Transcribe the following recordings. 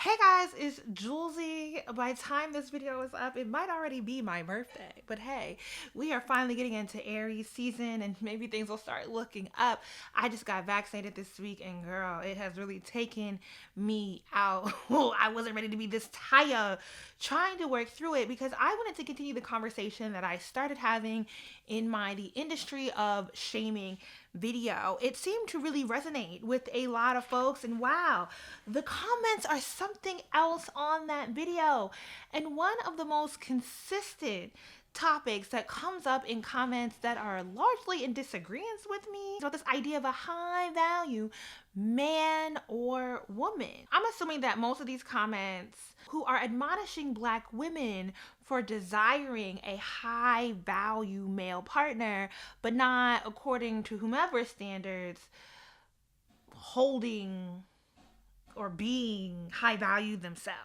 Hey guys, it's Julesy. By the time this video is up, it might already be my birthday. But hey, we are finally getting into Aries season and maybe things will start looking up. I just got vaccinated this week and girl, it has really taken me out. I wasn't ready to be this tired trying to work through it because I wanted to continue the conversation that I started having in the industry of shaming video. It seemed to really resonate with a lot of folks, and wow, the comments are something else on that video. And one of the most consistent topics that comes up in comments that are largely in disagreement with me about this idea of a high value man or woman. I'm assuming that most of these comments who are admonishing Black women for desiring a high value male partner, but not according to whomever standards, holding or being high value themselves.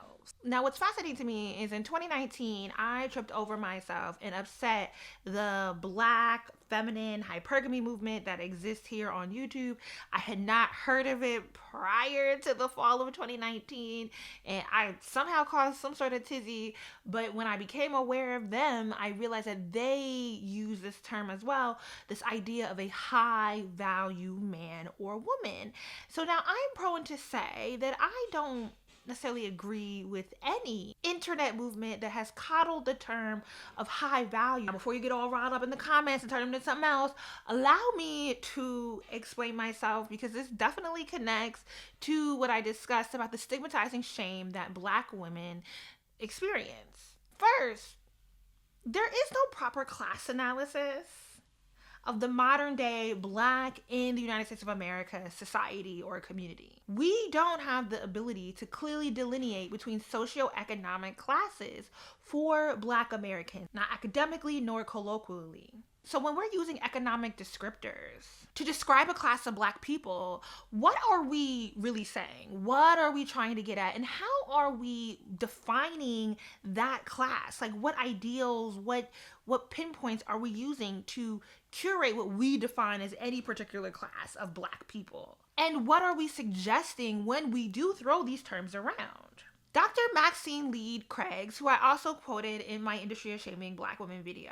Now, what's fascinating to me is in 2019, I tripped over myself and upset the Black feminine hypergamy movement that exists here on YouTube. I had not heard of it prior to the fall of 2019, and I somehow caused some sort of tizzy. But when I became aware of them, I realized that they use this term as well, this idea of a high value man or woman. So now I'm prone to say that I don't necessarily agree with any internet movement that has coddled the term of high value. Before you get all riled up in the comments and turn them into something else, allow me to explain myself because this definitely connects to what I discussed about the stigmatizing shame that Black women experience. First, there is no proper class analysis of the modern day Black in the United States of America society or community. We don't have the ability to clearly delineate between socioeconomic classes for Black Americans, not academically nor colloquially. So when we're using economic descriptors to describe a class of Black people, what are we really saying? What are we trying to get at? And how are we defining that class? Like what ideals, what pinpoints are we using to curate what we define as any particular class of Black people? And what are we suggesting when we do throw these terms around? Dr. Maxine Lead Craigs, who I also quoted in my Industry of Shaming Black Women video,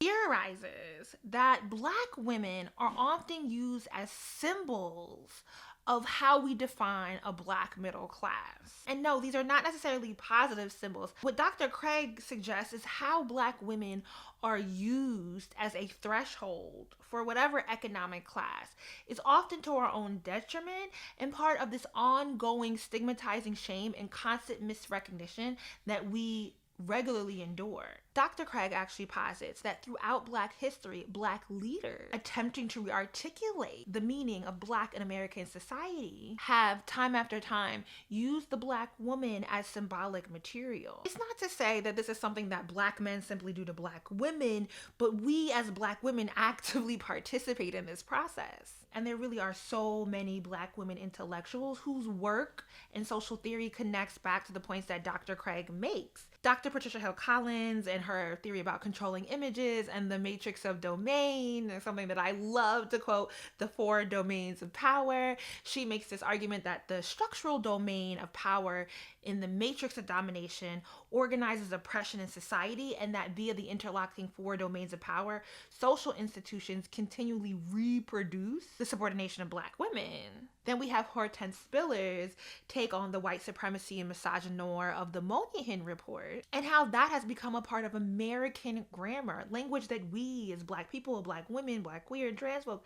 theorizes that Black women are often used as symbols of how we define a Black middle class. And no, these are not necessarily positive symbols. What Dr. Craig suggests is how Black women are used as a threshold for whatever economic class is often to our own detriment and part of this ongoing stigmatizing shame and constant misrecognition that we regularly endure. Dr. Craig actually posits that throughout Black history, Black leaders attempting to re-articulate the meaning of Black in American society have time after time used the Black woman as symbolic material. It's not to say that this is something that Black men simply do to Black women, but we as Black women actively participate in this process. And there really are so many Black women intellectuals whose work in social theory connects back to the points that Dr. Craig makes. Dr. Patricia Hill Collins and her theory about controlling images and the matrix of domain, something that I love to quote, the 4 domains of power. She makes this argument that the structural domain of power in the matrix of domination organizes oppression in society, and that via the interlocking 4 domains of power, social institutions continually reproduce the subordination of Black women. Then we have Hortense Spiller's take on the white supremacy and misogynoir of the Moynihan Report and how that has become a part of American grammar, language that we as Black people, Black women, Black queer and trans folk,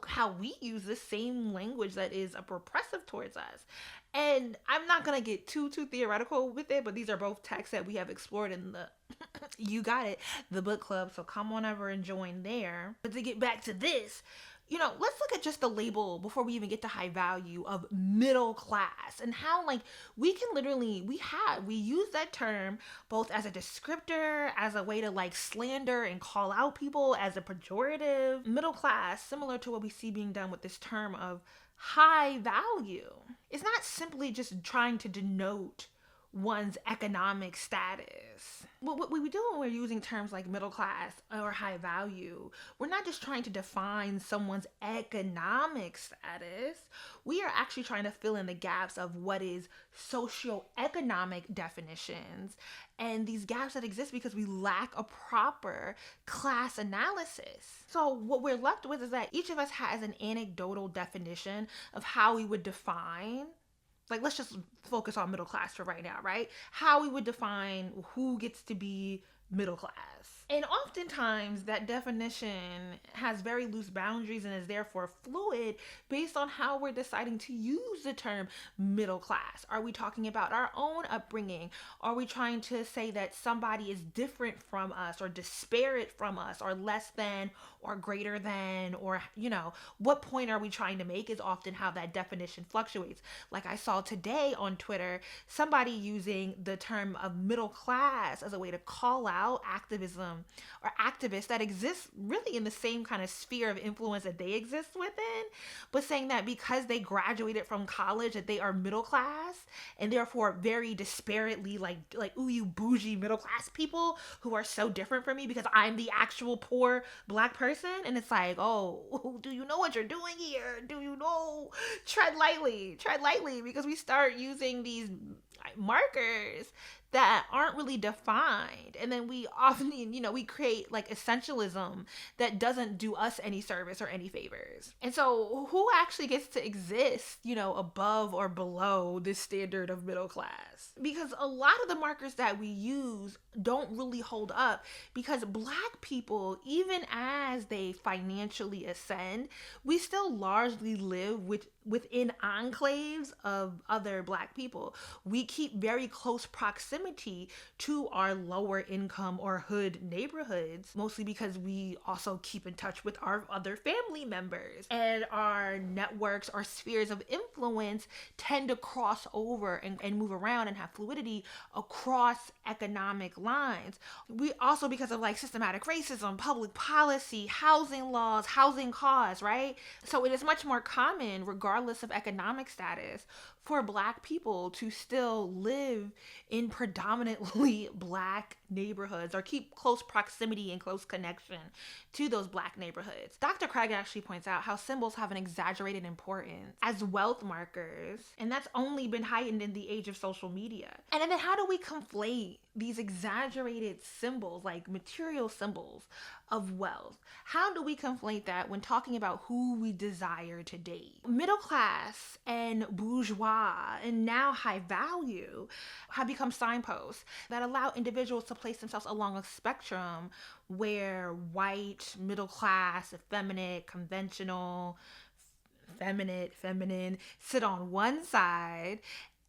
how we use the same language that is oppressive towards us. And I'm not going to get too theoretical with it, but these are both texts that we have explored in the, you got it, the book club. So come on over and join there. But to get back to this, let's look at just the label before we even get to high value of middle class and how we can literally, we use that term both as a descriptor, as a way to slander and call out people, as a pejorative. Middle class, similar to what we see being done with this term of high value. It's not simply just trying to denote one's economic status. What we do when we're using terms like middle class or high value, we're not just trying to define someone's economic status. We are actually trying to fill in the gaps of what is socioeconomic definitions, and these gaps that exist because we lack a proper class analysis. So what we're left with is that each of us has an anecdotal definition of how we would define, like, let's just focus on middle class for right now, right? How we would define who gets to be middle class. And oftentimes that definition has very loose boundaries and is therefore fluid based on how we're deciding to use the term middle class. Are we talking about our own upbringing? Are we trying to say that somebody is different from us or disparate from us or less than or greater than, or, what point are we trying to make is often how that definition fluctuates. Like I saw today on Twitter, somebody using the term of middle class as a way to call out activism or activists that exist really in the same kind of sphere of influence that they exist within, but saying that because they graduated from college that they are middle class and therefore very disparately like ooh, you bougie middle class people who are so different from me because I'm the actual poor Black person. And it's like, oh, do you know what you're doing here? Do you know? Tread lightly, because we start using these markers that aren't really defined, and then we often we create like essentialism that doesn't do us any service or any favors. And so who actually gets to exist above or below this standard of middle class? Because a lot of the markers that we use don't really hold up, because Black people, even as they financially ascend, we still largely live within enclaves of other Black people. We keep very close proximity to our lower income or hood neighborhoods, mostly because we also keep in touch with our other family members, and our networks, our spheres of influence tend to cross over and move around and have fluidity across economic lines. We also, because of like systematic racism, public policy, housing laws, housing costs, right? So it is much more common, regardless of economic status, for Black people to still live in predominantly Black neighborhoods or keep close proximity and close connection to those Black neighborhoods. Dr. Craig actually points out how symbols have an exaggerated importance as wealth markers, and that's only been heightened in the age of social media. And then how do we conflate these exaggerated symbols, like material symbols of wealth? How do we conflate that when talking about who we desire to date? Middle class and bourgeois and now high value have become signposts that allow individuals to place themselves along a spectrum where white, middle class, effeminate, conventional, feminine sit on one side,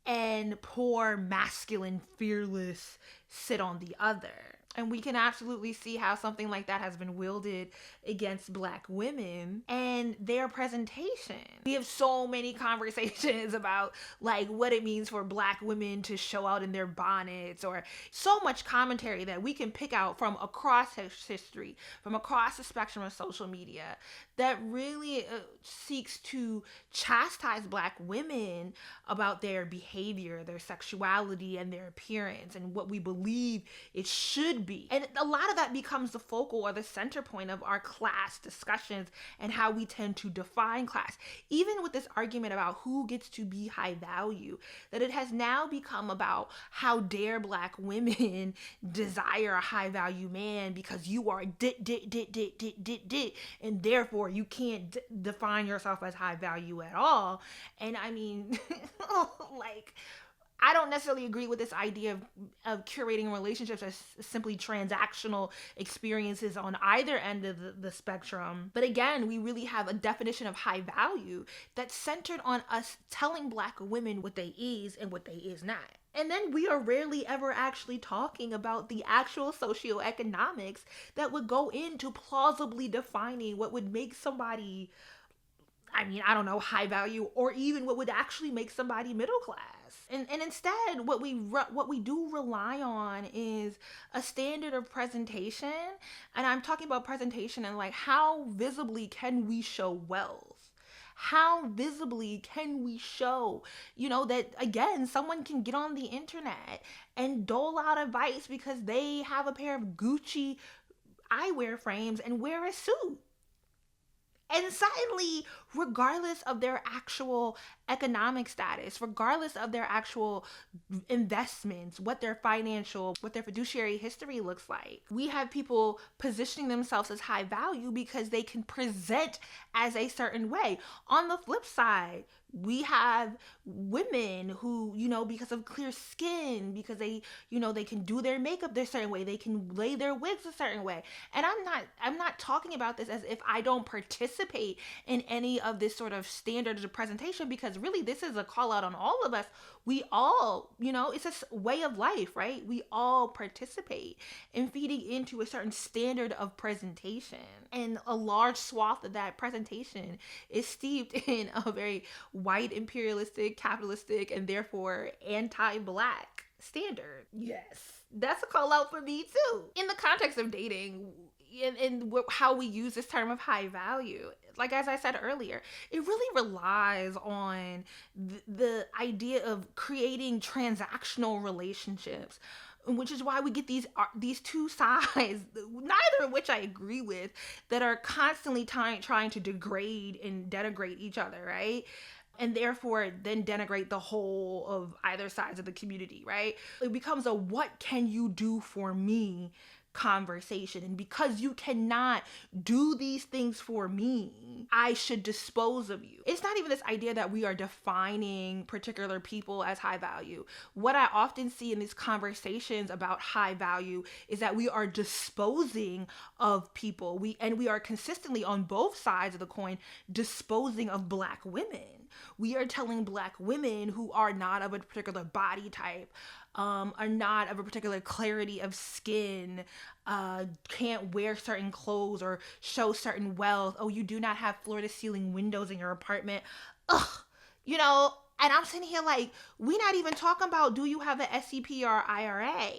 and poor, masculine, fearless sit on the other. And we can absolutely see how something like that has been wielded against Black women and their presentation. We have so many conversations about like what it means for Black women to show out in their bonnets, or so much commentary that we can pick out from across history, from across the spectrum of social media, that really seeks to chastise Black women about their behavior, their sexuality, and their appearance, and what we believe it should be. And a lot of that becomes the focal or the center point of our class discussions and how we tend to define class. Even with this argument about who gets to be high value, that it has now become about how dare Black women desire a high value man because you are and therefore you can't define yourself as high value at all. And I mean, like, I don't necessarily agree with this idea of curating relationships as simply transactional experiences on either end of the spectrum. But again, we really have a definition of high value that's centered on us telling Black women what they is and what they is not. And then we are rarely ever actually talking about the actual socioeconomics that would go into plausibly defining what would make somebody, high value, or even what would actually make somebody middle class. And instead, what we do rely on is a standard of presentation. And I'm talking about presentation and like how visibly can we show wealth? How visibly can we show, that again, someone can get on the internet and dole out advice because they have a pair of Gucci eyewear frames and wear a suit? And suddenly, regardless of their actual economic status, regardless of their actual investments, what their fiduciary history looks like, we have people positioning themselves as high value because they can present as a certain way. On the flip side, we have women who, because of clear skin, because they can do their makeup their certain way, they can lay their wigs a certain way. And I'm not talking about this as if I don't participate in any of this sort of standards of presentation, because really this is a call out on all of us. We all, it's a way of life, right? We all participate in feeding into a certain standard of presentation. And a large swath of that presentation is steeped in a very white, imperialistic, capitalistic, and therefore anti-Black standard. Yes, that's a call out for me too. In the context of dating, and how we use this term of high value, like as I said earlier, it really relies on the idea of creating transactional relationships, which is why we get these two sides, neither of which I agree with, that are constantly trying to degrade and denigrate each other, right? And therefore then denigrate the whole of either sides of the community, right? It becomes a what can you do for me conversation. And because you cannot do these things for me, I should dispose of you. It's not even this idea that we are defining particular people as high value. What I often see in these conversations about high value is that we are disposing of people. We are consistently on both sides of the coin disposing of Black women. We are telling Black women who are not of a particular body type, are not of a particular clarity of skin, can't wear certain clothes or show certain wealth. Oh, you do not have floor to ceiling windows in your apartment. Ugh, and I'm sitting here like, we're not even talking about do you have an SCP or IRA?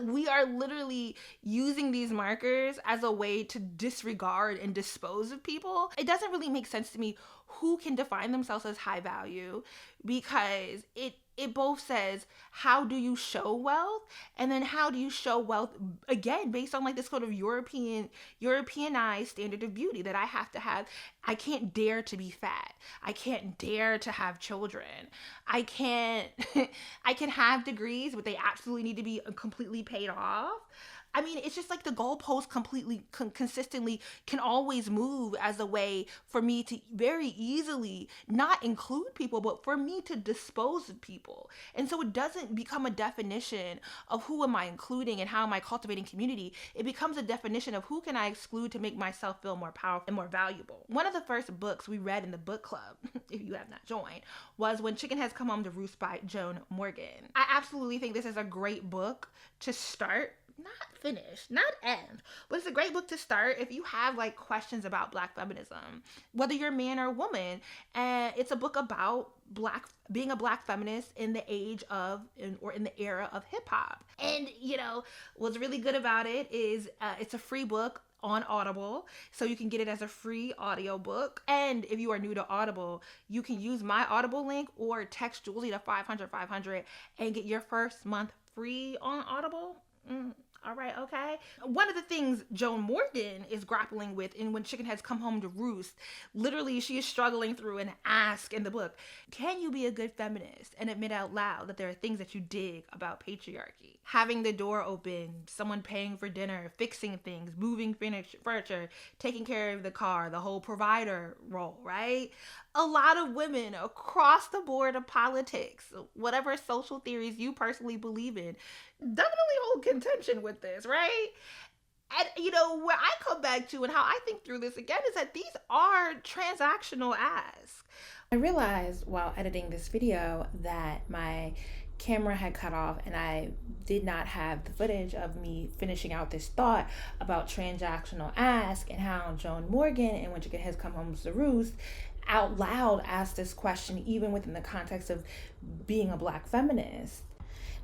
We are literally using these markers as a way to disregard and dispose of people. It doesn't really make sense to me who can define themselves as high value, because it both says, how do you show wealth? And then how do you show wealth, again, based on like this sort of Europeanized standard of beauty that I have to have. I can't dare to be fat. I can't dare to have children. I can have degrees, but they absolutely need to be completely paid off. I mean, it's just like the goalpost consistently can always move as a way for me to very easily not include people, but for me to dispose of people. And so it doesn't become a definition of who am I including and how am I cultivating community. It becomes a definition of who can I exclude to make myself feel more powerful and more valuable. One of the first books we read in the book club, if you have not joined, was When Chicken Has Come Home to Roost by Joan Morgan. I absolutely think this is a great book to start. Not finish, not end, but it's a great book to start if you have like questions about Black feminism, whether you're a man or a woman. And it's a book about being a Black feminist in the age of, or in the era of hip hop. And what's really good about it is it's a free book on Audible, so you can get it as a free audio book. And if you are new to Audible, you can use my Audible link or text Julie to 500 and get your first month free on Audible. All right, okay. One of the things Joan Morgan is grappling with in When Chicken Has Come Home to Roost, literally she is struggling through and ask in the book, can you be a good feminist and admit out loud that there are things that you dig about patriarchy? Having the door open, someone paying for dinner, fixing things, moving furniture, taking care of the car, the whole provider role, right? A lot of women across the board of politics, whatever social theories you personally believe in, definitely hold contention with this, right? And where I come back to and how I think through this again is that these are transactional asks. I realized while editing this video that my camera had cut off and I did not have the footage of me finishing out this thought about transactional ask and how Joan Morgan and When Chicken Has Come Home to Roost out loud asked this question even within the context of being a Black feminist.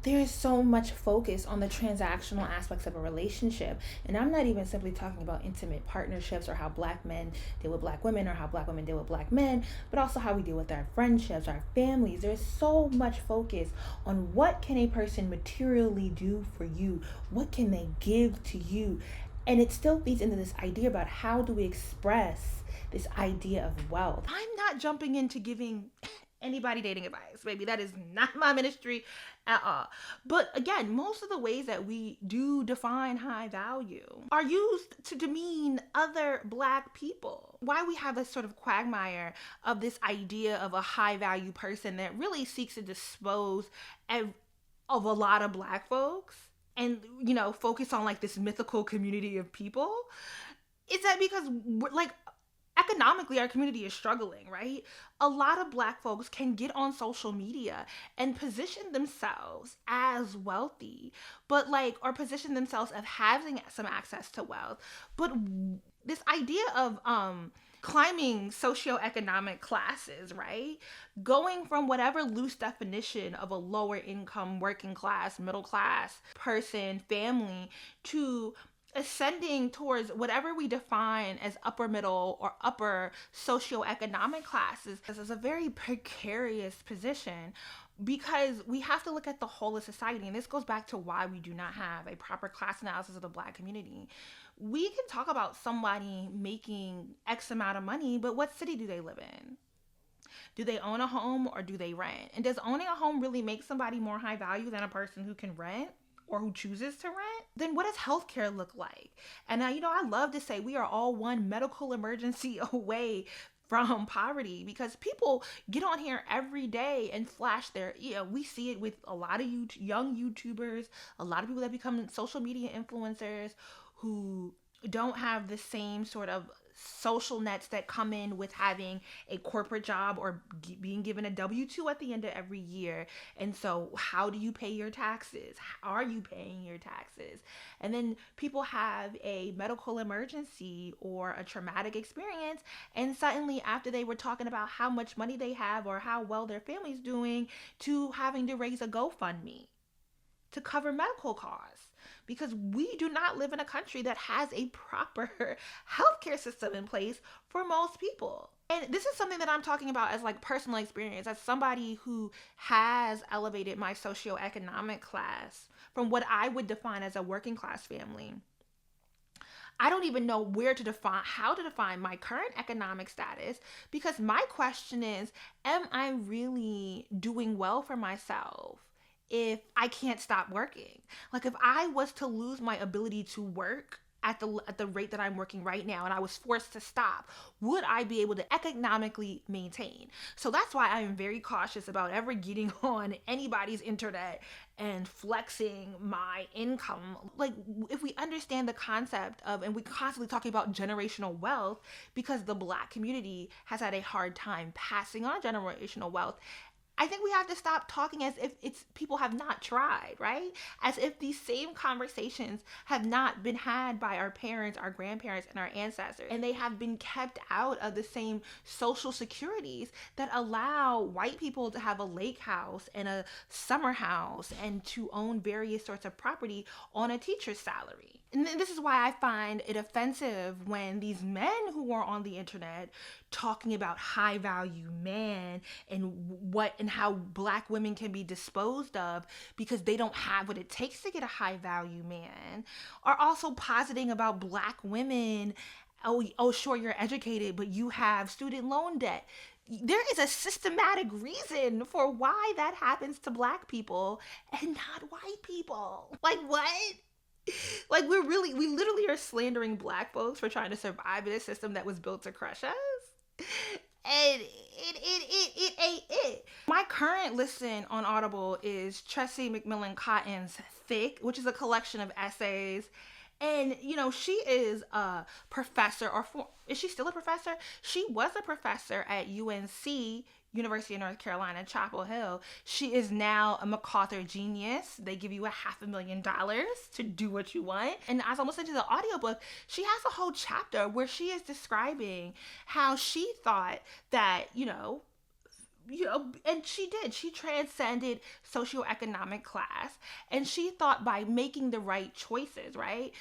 there is so much focus on the transactional aspects of a relationship. And I'm not even simply talking about intimate partnerships or how black men deal with black women or how black women deal with black men, but also how we deal with our friendships, our families. There's so much focus on what can a person materially do for you? What can they give to you? And it still feeds into this idea about how do we express this idea of wealth. I'm not jumping into giving anybody dating advice, baby. That is not my ministry at all. But again, most of the ways that we do define high value are used to demean other black people. Why we have this sort of quagmire of this idea of a high value person that really seeks to dispose of a lot of black folks and, you know, focus on like this mythical community of people. Is that because we're like, economically our community is struggling, right? A lot of black folks can get on social media and position themselves as wealthy, but like, or position themselves as having some access to wealth. But this idea of climbing socioeconomic classes, right? Going from whatever loose definition of a lower income, working class, middle class person, family, to ascending towards whatever we define as upper middle or upper socioeconomic classes. This is a very precarious position because we have to look at the whole of society. And this goes back to why we do not have a proper class analysis of the black community. We can talk about somebody making X amount of money, but what city do they live in? Do they own a home or do they rent? And does owning a home really make somebody more high value than a person who can rent or who chooses to rent? Then what does healthcare look like? And you know, I love to say we are all one medical emergency away from poverty, because people get on here every day and flash their, you know, we see it with a lot of young YouTubers, a lot of people that become social media influencers who don't have the same sort of social nets that come in with having a corporate job or being given a W-2 at the end of every year. And so how do you pay your taxes? How are you paying your taxes? And then people have a medical emergency or a traumatic experience, and suddenly after they were talking about how much money they have or how well their family's doing, to having to raise a GoFundMe to cover medical costs, because we do not live in a country that has a proper healthcare system in place for most people. And this is something that I'm talking about as like personal experience, as somebody who has elevated my socioeconomic class from what I would define as a working class family. I don't even know how to define my current economic status, because my question is, am I really doing well for myself if I can't stop working? Like, if I was to lose my ability to work at the rate that I'm working right now and I was forced to stop, would I be able to economically maintain? So that's why I'm very cautious about ever getting on anybody's internet and flexing my income. Like, if we understand the concept of, and we constantly talking about generational wealth, because the black community has had a hard time passing on generational wealth, I think we have to stop talking as if it's people have not tried, right? As if these same conversations have not been had by our parents, our grandparents, and our ancestors, and they have been kept out of the same social securities that allow white people to have a lake house and a summer house and to own various sorts of property on a teacher's salary. And this is why I find it offensive when these men who are on the internet talking about high value man and how black women can be disposed of because they don't have what it takes to get a high value man, are also positing about black women. Oh, sure, you're educated, but you have student loan debt. There is a systematic reason for why that happens to black people and not white people. Like, what? Like, we literally are slandering black folks for trying to survive in a system that was built to crush us. And it ain't it. My current listen on Audible is Tressie McMillan Cotton's Thick, which is a collection of essays. And, you know, she is a professor, is she still a professor? She was a professor at UNC, University of North Carolina, Chapel Hill. She is now a MacArthur Genius. They give you $500,000 to do what you want. And as I'm listening to the audiobook, she has a whole chapter where she is describing how she thought that, you know, And she did. She transcended socioeconomic class, and she thought by making the right choices, right?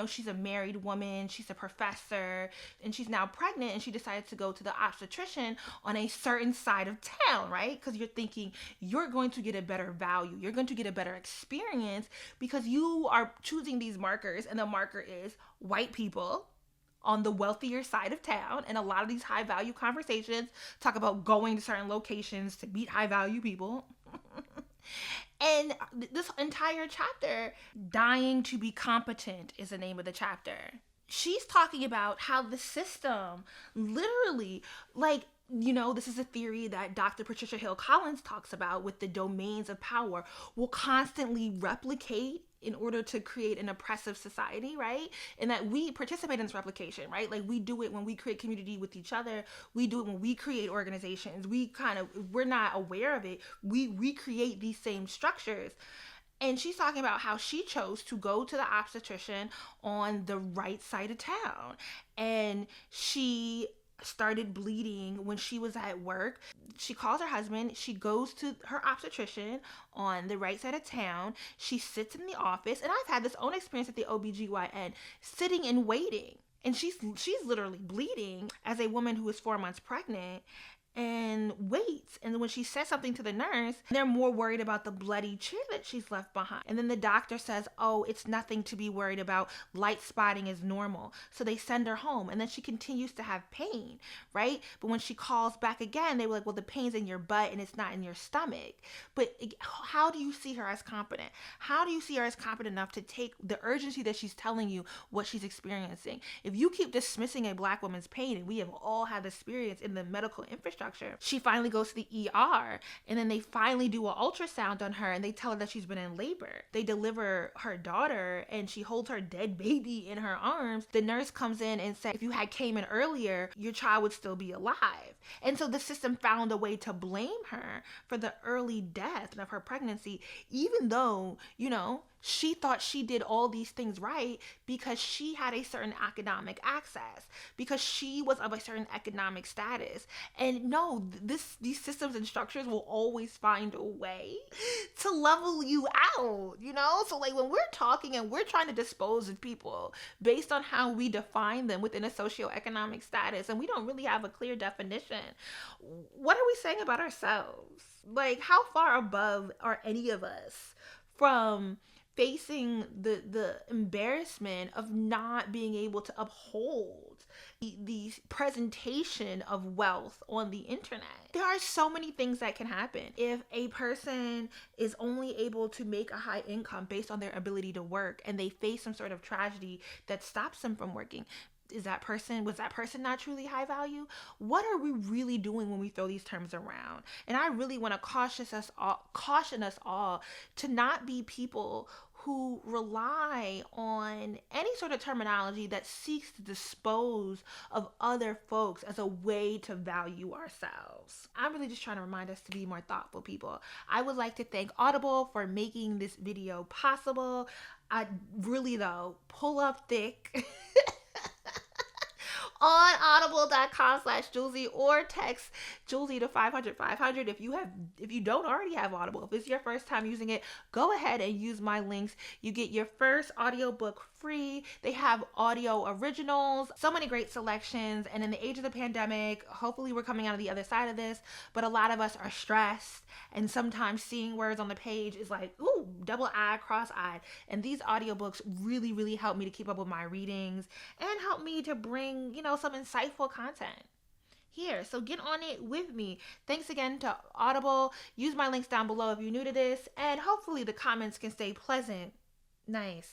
She's a married woman, she's a professor, and she's now pregnant, and she decided to go to the obstetrician on a certain side of town, right? Because you're thinking you're going to get a better value, you're going to get a better experience because you are choosing these markers, and the marker is white people on the wealthier side of town. And a lot of these high value conversations talk about going to certain locations to meet high value people. And this entire chapter, Dying to Be Competent, is the name of the chapter. She's talking about how the system literally, like, this is a theory that Dr. Patricia Hill Collins talks about with the domains of power, will constantly replicate in order to create an oppressive society, right? And that we participate in this replication, right? Like, we do it when we create community with each other. We do it when we create organizations. We're not aware of it. We recreate these same structures. And she's talking about how she chose to go to the obstetrician on the right side of town. And she started bleeding when she was at work. She calls her husband. She goes to her obstetrician on the right side of town. She sits in the office. And I've had this own experience at the OBGYN, sitting and waiting. And she's literally bleeding as a woman who is 4 months pregnant, and waits. And when she says something to the nurse, they're more worried about the bloody chin that she's left behind. And then the doctor says, oh, it's nothing to be worried about. Light spotting is normal. So they send her home. And then she continues to have pain, right? But when she calls back again, they were like, well, the pain's in your butt and it's not in your stomach. But how do you see her as competent? How do you see her as competent enough to take the urgency that she's telling you what she's experiencing? If you keep dismissing a Black woman's pain, and we have all had experience in the medical infrastructure, she finally goes to the ER, and then they finally do an ultrasound on her, and they tell her that she's been in labor. They deliver her daughter, and she holds her dead baby in her arms. The nurse comes in and says, if you had came in earlier, your child would still be alive. And so the system found a way to blame her for the early death of her pregnancy, even though, she thought she did all these things right because she had a certain economic access, because she was of a certain economic status. And no, these systems and structures will always find a way to level you out, So like when we're talking and we're trying to dispose of people based on how we define them within a socioeconomic status, and we don't really have a clear definition, what are we saying about ourselves? Like, how far above are any of us from facing the embarrassment of not being able to uphold the presentation of wealth on the internet? There are so many things that can happen. If a person is only able to make a high income based on their ability to work, and they face some sort of tragedy that stops them from working, was that person not truly high value? What are we really doing when we throw these terms around? And I really want to caution us all to not be people who rely on any sort of terminology that seeks to dispose of other folks as a way to value ourselves. I'm really just trying to remind us to be more thoughtful people. I would like to thank Audible for making this video possible. I really, though, pull up thick on audible.com/Julzy, or text Julzy to 500-500 if you don't already have Audible. If it's your first time using it, go ahead and use my links. You get your first audiobook free. They have audio originals, so many great selections. And in the age of the pandemic, hopefully we're coming out of the other side of this, but a lot of us are stressed, and sometimes seeing words on the page is like, ooh, double-eyed, cross-eyed. And these audiobooks really, really help me to keep up with my readings and help me to bring, some insightful content here. So get on it with me. Thanks again to Audible. Use my links down below if you're new to this, and hopefully the comments can stay pleasant. Nice.